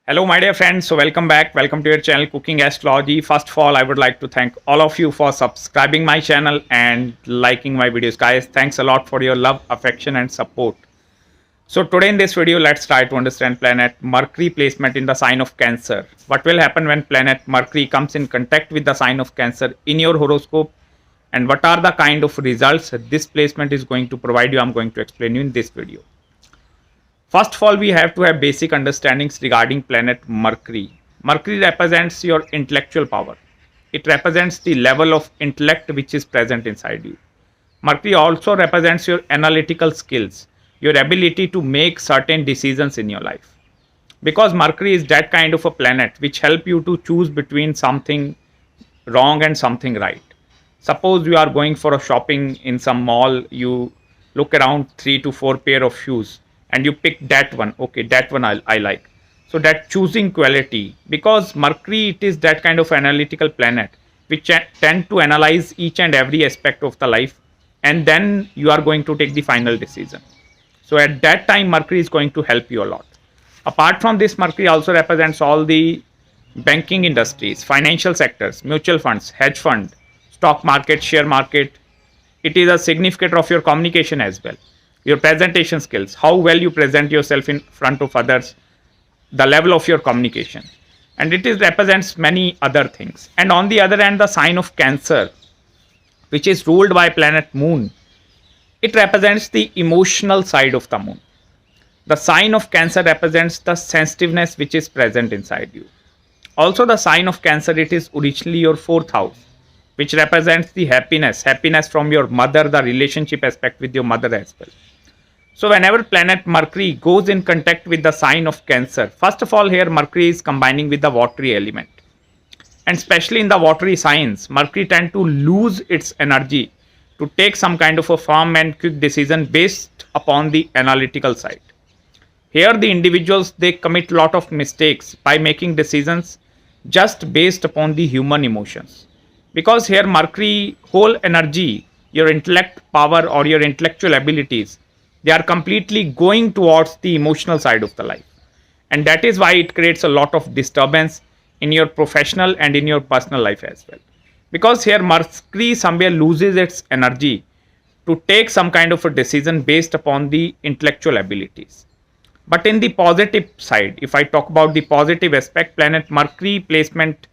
Hello, my dear friends. So, welcome back. Welcome to your channel, Cooking Astrology. First of all, I would like to thank all of you for subscribing my channel and liking my videos, guys. Thanks a lot for your love, affection, and support. So, today in this video, let's try to understand planet Mercury placement in the sign of Cancer. What will happen when planet Mercury comes in contact with the sign of Cancer in your horoscope, and what are the kind of results this placement is going to provide you? I'm going to explain you in this video. First of all, we have to have basic understandings regarding planet Mercury. Mercury represents your intellectual power. It represents the level of intellect which is present inside you. Mercury also represents your analytical skills, your ability to make certain decisions in your life. Because Mercury is that kind of a planet which help you to choose between something wrong and something right. Suppose you are going for a shopping in some mall, you look around 3 to 4 pair of shoes and you pick that one. Okay, that one I like. So that choosing quality, because Mercury, it is that kind of analytical planet which tend to analyze each and every aspect of the life, and then you are going to take the final decision. So at that time, Mercury is going to help you a lot. Apart from this, Mercury also represents all the banking industries, financial sectors, mutual funds, hedge fund, stock market, share market. It is a significator of your communication as well, your presentation skills, how well you present yourself in front of others, the level of your communication, and it is represents many other things. And on the other hand, the sign of Cancer, which is ruled by planet Moon, it represents the emotional side of the Moon. The sign of Cancer represents the sensitiveness which is present inside you. Also, the sign of Cancer, it is originally your fourth house, which represents the happiness from your mother, the relationship aspect with your mother as well. So whenever planet Mercury goes in contact with the sign of Cancer, first of all, here Mercury is combining with the watery element. And especially in the watery signs, Mercury tend to lose its energy to take some kind of a firm and quick decision based upon the analytical side. Here the individuals, they commit a lot of mistakes by making decisions just based upon the human emotions. Because here Mercury whole energy, your intellect power or your intellectual abilities, they are completely going towards the emotional side of the life. And that is why it creates a lot of disturbance in your professional and in your personal life as well. Because here Mercury somewhere loses its energy to take some kind of a decision based upon the intellectual abilities. But in the positive side, if I talk about the positive aspect, planet Mercury placement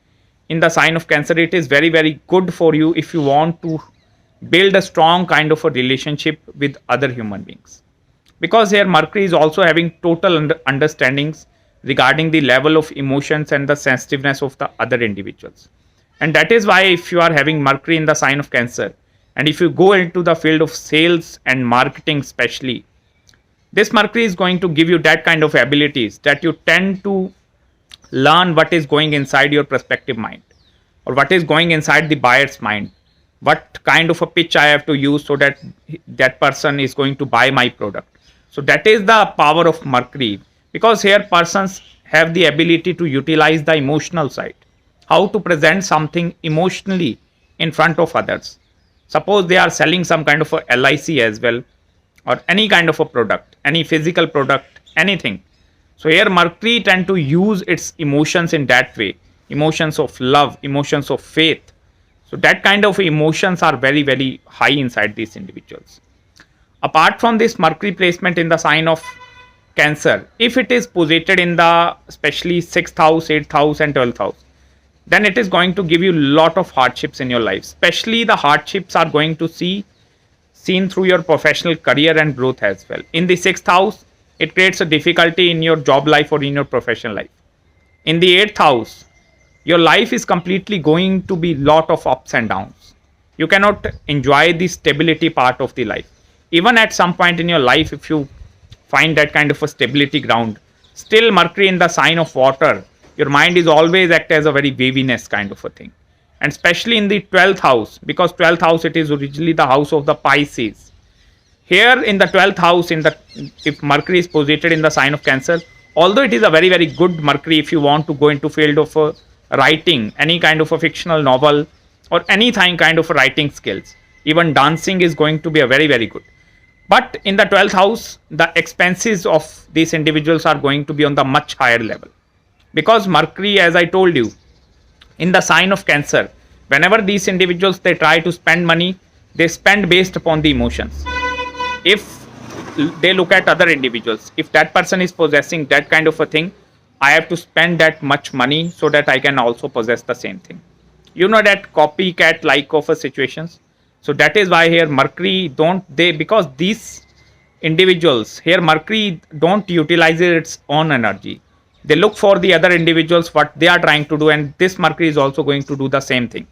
in the sign of Cancer, it is very, very good for you if you want to build a strong kind of a relationship with other human beings. Because here Mercury is also having total understandings regarding the level of emotions and the sensitiveness of the other individuals. And that is why if you are having Mercury in the sign of Cancer, and if you go into the field of sales and marketing especially, this Mercury is going to give you that kind of abilities that you tend to learn what is going inside your prospective mind, or what is going inside the buyer's mind, what kind of a pitch I have to use so that that person is going to buy my product. So that is the power of Mercury, because here persons have the ability to utilize the emotional side, how to present something emotionally in front of others. Suppose they are selling some kind of a LIC as well, or any kind of a product, any physical product, anything. So here Mercury tend to use its emotions in that way, emotions of love, emotions of faith. So that kind of emotions are very, very high inside these individuals. Apart from this Mercury placement in the sign of Cancer, if it is posited in the especially 6th house, 8th house and 12th house, then it is going to give you a lot of hardships in your life. Especially the hardships are going to seen through your professional career and growth as well. In the 6th house, it creates a difficulty in your job life or in your professional life. In the 8th house, your life is completely going to be lot of ups and downs. You cannot enjoy the stability part of the life. Even at some point in your life, if you find that kind of a stability ground, still Mercury in the sign of water, your mind is always act as a very waviness kind of a thing. And especially in the 12th house, because 12th house, it is originally the house of the Pisces. Here in the 12th house, if Mercury is posited in the sign of Cancer, although it is a very, very good Mercury if you want to go into field of writing, any kind of a fictional novel or anything kind of writing skills, even dancing is going to be a very, very good. But in the 12th house, the expenses of these individuals are going to be on the much higher level. Because Mercury, as I told you, in the sign of Cancer, whenever these individuals they try to spend money, they spend based upon the emotions. If they look at other individuals, if that person is possessing that kind of a thing, I have to spend that much money so that I can also possess the same thing. You know, that copycat like of a situations. So that is why here Mercury don't they, because these individuals here, Mercury don't utilize its own energy. They look for the other individuals what they are trying to do, and this Mercury is also going to do the same thing.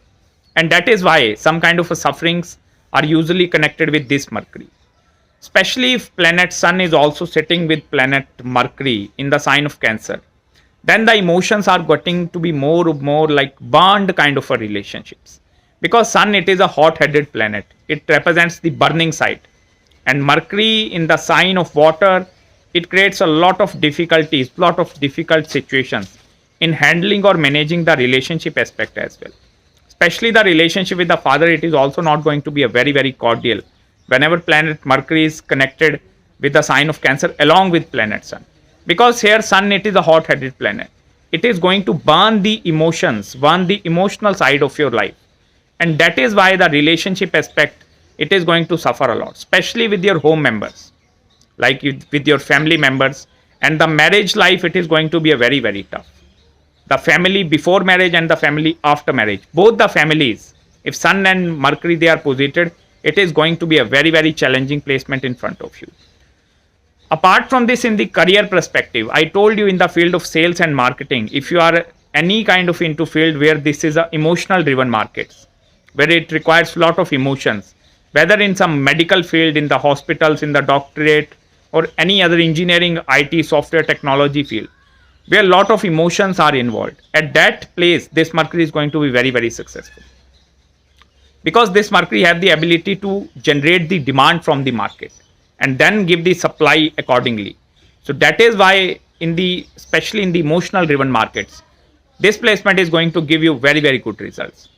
And that is why some kind of a sufferings are usually connected with this Mercury, especially if planet Sun is also sitting with planet Mercury in the sign of Cancer. Then the emotions are getting to be more like bond kind of a relationships, because Sun, it is a hot headed planet, it represents the burning side, and Mercury in the sign of water, it creates a lot of difficulties, lot of difficult situations in handling or managing the relationship aspect as well. Especially the relationship with the father, it is also not going to be a very cordial whenever planet Mercury is connected with the sign of Cancer along with planet Sun. Because here Sun, it is a hot headed planet, it is going to burn the emotions, burn the emotional side of your life, and that is why the relationship aspect, it is going to suffer a lot, especially with your home members, like you, with your family members. And the marriage life, it is going to be a very tough. The family before marriage and the family after marriage, both the families, if Sun and Mercury they are posited, it is going to be a very challenging placement in front of you. Apart from this, in the career perspective, I told you in the field of sales and marketing, if you are any kind of into field where this is a emotional driven markets, where it requires lot of emotions, whether in some medical field, in the hospitals, in the doctorate, or any other engineering, IT, software, technology field, where a lot of emotions are involved, at that place this Mercury is going to be very successful, because this Mercury have the ability to generate the demand from the market and then give the supply accordingly. So that is why in the, especially in the emotional driven markets, this placement is going to give you very good results.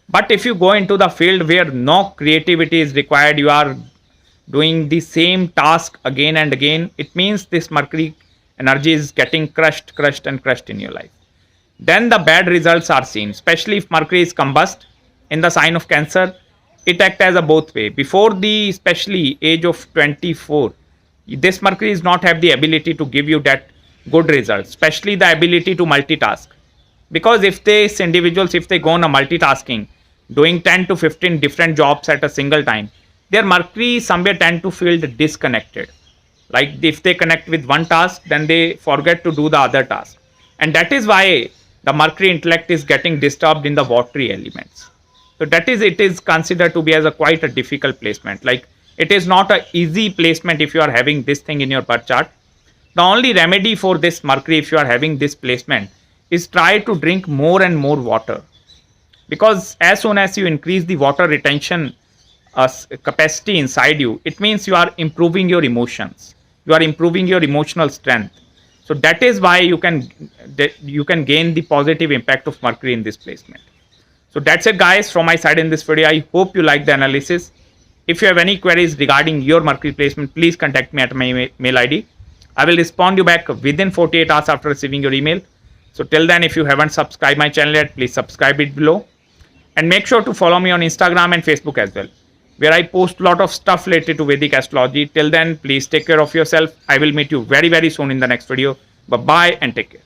But if you go into the field where no creativity is required, you are doing the same task again and again, it means this Mercury energy is getting crushed in your life. Then the bad results are seen, especially if Mercury is combust in the sign of Cancer. It acts as a both way. Before the especially age of 24, this Mercury is not have the ability to give you that good results, especially the ability to multitask. Because if these individuals, if they go on a multitasking, doing 10 to 15 different jobs at a single time, their Mercury somewhere tend to feel disconnected. Like if they connect with one task, then they forget to do the other task. And that is why the Mercury intellect is getting disturbed in the watery elements. So that is, it is considered to be as a quite a difficult placement. Like it is not a easy placement if you are having this thing in your birth chart. The only remedy for this Mercury, if you are having this placement, is try to drink more and more water. Because as soon as you increase the water retention capacity inside you, it means you are improving your emotions, you are improving your emotional strength. So that is why you can gain the positive impact of Mercury in this placement. So that's it guys from my side in this video. I hope you like the analysis. If you have any queries regarding your Mercury placement, please contact me at my mail ID. I will respond you back within 48 hours after receiving your email. So till then, if you haven't subscribed my channel yet, please subscribe it below. And make sure to follow me on Instagram and Facebook as well, where I post a lot of stuff related to Vedic Astrology. Till then, please take care of yourself. I will meet you very soon in the next video. Bye-bye and take care.